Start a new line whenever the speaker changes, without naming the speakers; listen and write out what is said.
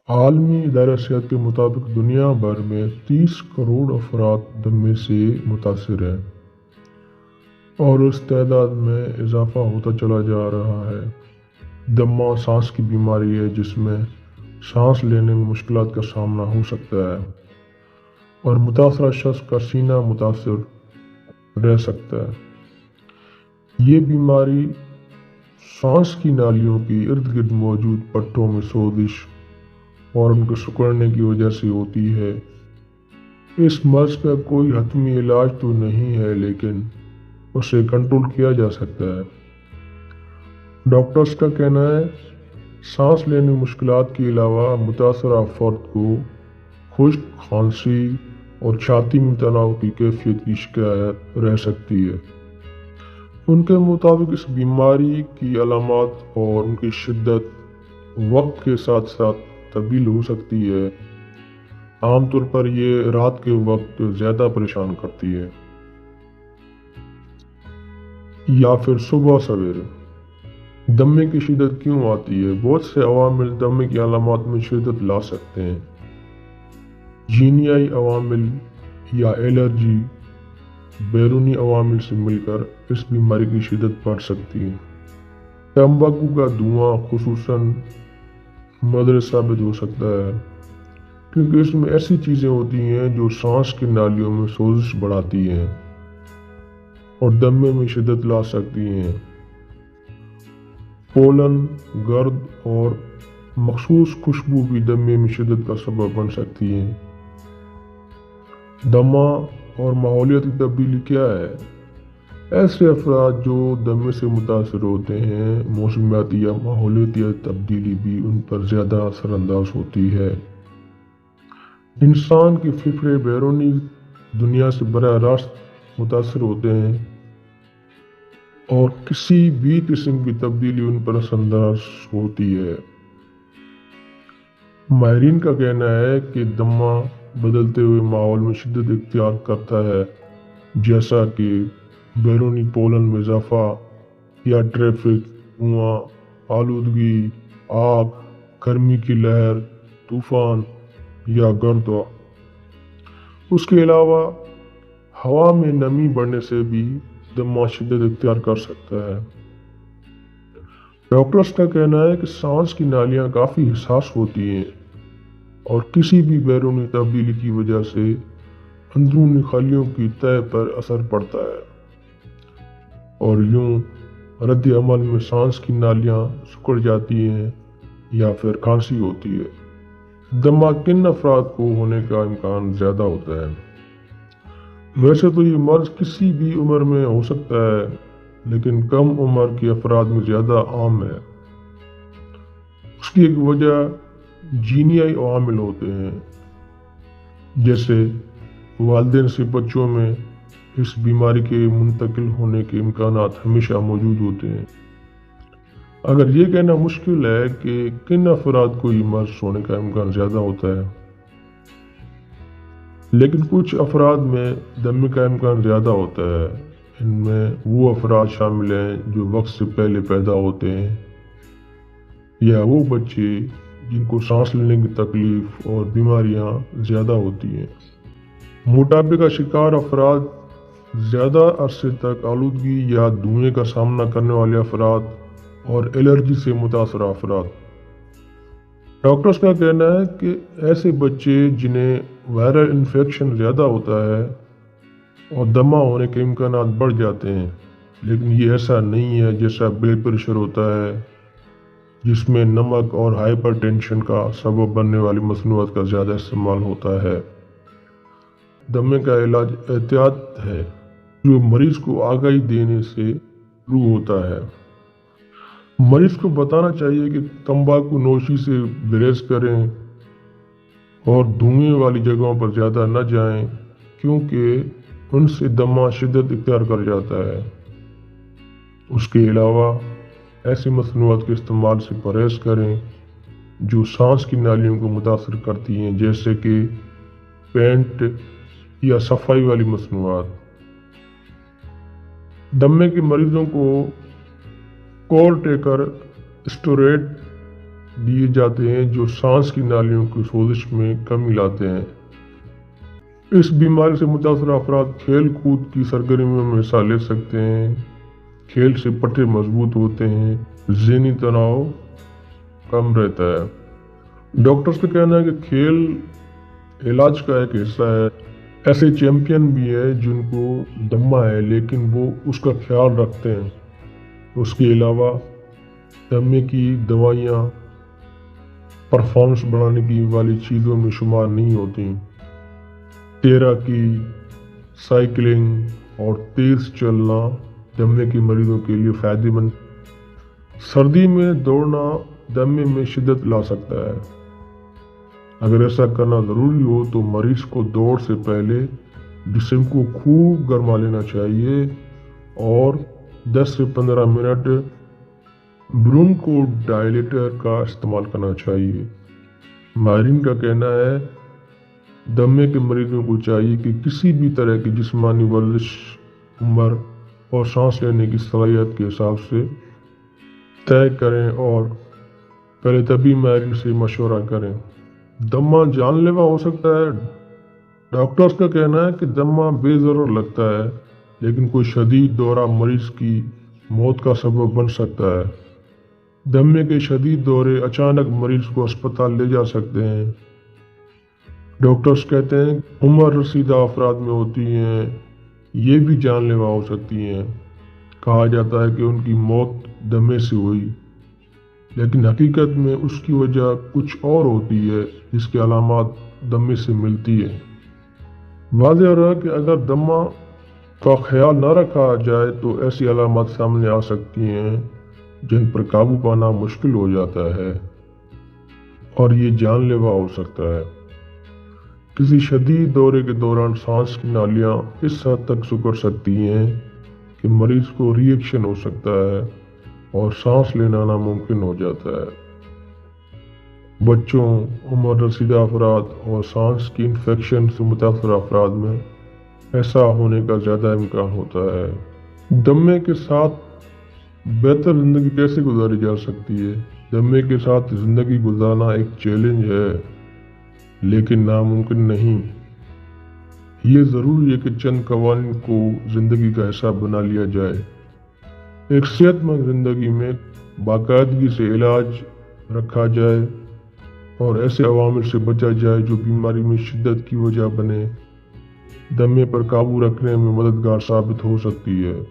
عالمی ادارہ صحت کے مطابق دنیا بھر میں 30 کروڑ افراد دمے سے متاثر ہیں اور اس تعداد میں اضافہ ہوتا چلا جا رہا ہے۔ دمہ سانس کی بیماری ہے جس میں سانس لینے میں مشکلات کا سامنا ہو سکتا ہے اور متاثرہ شخص کا سینہ متاثر رہ سکتا ہے۔ یہ بیماری سانس کی نالیوں کی ارد گرد موجود پٹھوں میں سوزش اور ان کو سکڑنے کی وجہ سے ہوتی ہے۔ اس مرض کا کوئی حتمی علاج تو نہیں ہے لیکن اسے کنٹرول کیا جا سکتا ہے۔ ڈاکٹرز کا کہنا ہے سانس لینے میں مشکلات کے علاوہ متاثرہ فرد کو خشک، کھانسی اور چھاتی میں تناؤ کی کیفیت کی شکایت رہ سکتی ہے۔ ان کے مطابق اس بیماری کی علامات اور ان کی شدت وقت کے ساتھ ساتھ تبدیل ہو سکتی ہے۔ عام طور پر یہ رات کے وقت زیادہ پریشان کرتی ہے یا پھر صبح سویرے۔ دمے کی شدت کیوں آتی ہے؟ بہت سے عوامل دمے کی علامات میں شدت لا سکتے ہیں۔ جینیائی عوامل یا الرجی بیرونی عوامل سے مل کر اس بیماری کی شدت بڑھ سکتی ہے۔ تمباکو کا دھواں خصوصاً مضر ثابت ہو سکتا ہے کیونکہ اس میں ایسی چیزیں ہوتی ہیں جو سانس کی نالیوں میں سوزش بڑھاتی ہیں اور دمے میں شدت لا سکتی ہیں۔ پولن، گرد اور مخصوص خوشبو بھی دمے میں شدت کا سبب بن سکتی ہیں۔ دمہ اور ماحولیاتی تبدیلی کیا ہے؟ ایسے افراد جو دمے سے متاثر ہوتے ہیں، موسمیاتی یا ماحولیاتی تبدیلی بھی ان پر زیادہ اثر انداز ہوتی ہے۔ انسان کے پھیپھڑے بیرونی دنیا سے براہ راست متاثر ہوتے ہیں اور کسی بھی قسم کی تبدیلی ان پر اثر انداز ہوتی ہے۔ ماہرین کا کہنا ہے کہ دمہ بدلتے ہوئے ماحول میں شدت اختیار کرتا ہے جیسا کہ بیرونی پولن میں اضافہ یا ٹریفک، دھواں، آلودگی، آگ، گرمی کی لہر، طوفان یا گرد۔ اس کے علاوہ ہوا میں نمی بڑھنے سے بھی دمہ شدت اختیار کر سکتا ہے۔ ڈاکٹرز کا کہنا ہے کہ سانس کی نالیاں کافی حساس ہوتی ہیں اور کسی بھی بیرونی تبدیلی کی وجہ سے اندرونی خلیوں کی تہ پر اثر پڑتا ہے اور یوں رد عمل میں سانس کی نالیاں سکڑ جاتی ہیں یا پھر کھانسی ہوتی ہے۔ دمہ کن افراد کو ہونے کا امکان زیادہ ہوتا ہے؟ ویسے تو یہ مرض کسی بھی عمر میں ہو سکتا ہے لیکن کم عمر کے افراد میں زیادہ عام ہے۔ اس کی ایک وجہ جینیائی عوامل ہوتے ہیں، جیسے والدین سے بچوں میں اس بیماری کے منتقل ہونے کے امکانات ہمیشہ موجود ہوتے ہیں۔ اگر یہ کہنا مشکل ہے کہ کن افراد کو یہ مرض ہونے کا امکان زیادہ ہوتا ہے، لیکن کچھ افراد میں دمے کا امکان زیادہ ہوتا ہے۔ ان میں وہ افراد شامل ہیں جو وقت سے پہلے پیدا ہوتے ہیں یا وہ بچے جن کو سانس لینے کی تکلیف اور بیماریاں زیادہ ہوتی ہیں۔ موٹاپے کا شکار افراد، زیادہ عرصے تک آلودگی یا دھوئیں کا سامنا کرنے والے افراد اور الرجی سے متاثرہ افراد۔ ڈاکٹرز کا کہنا ہے کہ ایسے بچے جنہیں وائرل انفیکشن زیادہ ہوتا ہے اور دمہ ہونے کے امکانات بڑھ جاتے ہیں، لیکن یہ ایسا نہیں ہے جیسا بلڈ پریشر ہوتا ہے جس میں نمک اور ہائپر ٹینشن کا سبب بننے والی مصنوعات کا زیادہ استعمال ہوتا ہے۔ دمے کا علاج احتیاط ہے جو مریض کو آگاہی دینے سے شروع ہوتا ہے۔ مریض کو بتانا چاہیے کہ تمباکو نوشی سے گریز کریں اور دھوئیں والی جگہوں پر زیادہ نہ جائیں کیونکہ ان سے دمہ شدت اختیار کر جاتا ہے۔ اس کے علاوہ ایسی مصنوعات کے استعمال سے پرہیز کریں جو سانس کی نالیوں کو متاثر کرتی ہیں، جیسے کہ پینٹ یا صفائی والی مصنوعات۔ دمے کے مریضوں کو کورٹیکر اسٹیرائڈ دیے جاتے ہیں جو سانس کی نالیوں کی سوزش میں کمی لاتے ہیں۔ اس بیماری سے متاثرہ افراد کھیل کود کی سرگرمیوں میں حصہ لے سکتے ہیں، کھیل سے پٹھے مضبوط ہوتے ہیں، ذہنی تناؤ کم رہتا ہے۔ ڈاکٹرز کا کہنا ہے کہ کھیل علاج کا ایک حصہ ہے۔ ایسے چیمپئن بھی ہیں جن کو دمہ ہے لیکن وہ اس کا خیال رکھتے ہیں۔ اس کے علاوہ دمے کی دوائیاں پرفارمنس بڑھانے کی والی چیزوں میں شمار نہیں ہوتی۔ تیراکی، سائیکلنگ اور تیز چلنا دمے کے مریضوں کے لیے فائدہ مند۔ سردی میں دوڑنا دمے میں شدت لا سکتا ہے۔ اگر ایسا کرنا ضروری ہو تو مریض کو دوڑ سے پہلے جسم کو خوب گرما لینا چاہیے اور 10 سے 15 منٹ برونکو ڈائلیٹر کا استعمال کرنا چاہیے۔ ماہرین کا کہنا ہے دمے کے مریضوں کو چاہیے کہ کسی بھی طرح کی جسمانی ورزش عمر اور سانس لینے کی صلاحیت کے حساب سے طے کریں اور پہلے طبی ماہرین سے مشورہ کریں۔ دمہ جان لیوا ہو سکتا ہے۔ ڈاکٹرز کا کہنا ہے کہ دمہ بے ضرر لگتا ہے لیکن کوئی شدید دورہ مریض کی موت کا سبب بن سکتا ہے۔ دمے کے شدید دورے اچانک مریض کو اسپتال لے جا سکتے ہیں۔ ڈاکٹرز کہتے ہیں عمر رسیدہ افراد میں ہوتی ہیں، یہ بھی جان لیوا ہو سکتی ہیں۔ کہا جاتا ہے کہ ان کی موت دمے سے ہوئی لیکن حقیقت میں اس کی وجہ کچھ اور ہوتی ہے جس کی علامات دمے سے ملتی ہے۔ واضح ہو رہا ہے کہ اگر دمہ کا خیال نہ رکھا جائے تو ایسی علامات سامنے آ سکتی ہیں جن پر قابو پانا مشکل ہو جاتا ہے اور یہ جان لیوا ہو سکتا ہے۔ کسی شدید دورے کے دوران سانس کی نالیاں اس حد تک سکڑ سکتی ہیں کہ مریض کو ری ایکشن ہو سکتا ہے اور سانس لینا ناممکن ہو جاتا ہے۔ بچوں، عمر رسیدہ افراد اور سانس کی انفیکشن سے متاثرہ افراد میں ایسا ہونے کا زیادہ امکان ہوتا ہے۔ دمے کے ساتھ بہتر زندگی کیسے گزاری جا سکتی ہے؟ دمے کے ساتھ زندگی گزارنا ایک چیلنج ہے لیکن ناممکن نہیں۔ یہ ضروری ہے کہ چند قوانین کو زندگی کا حصہ بنا لیا جائے۔ ایک صحت مند زندگی میں باقاعدگی سے علاج رکھا جائے اور ایسے عوامل سے بچا جائے جو بیماری میں شدت کی وجہ بنے، دمے پر قابو رکھنے میں مددگار ثابت ہو سکتی ہے۔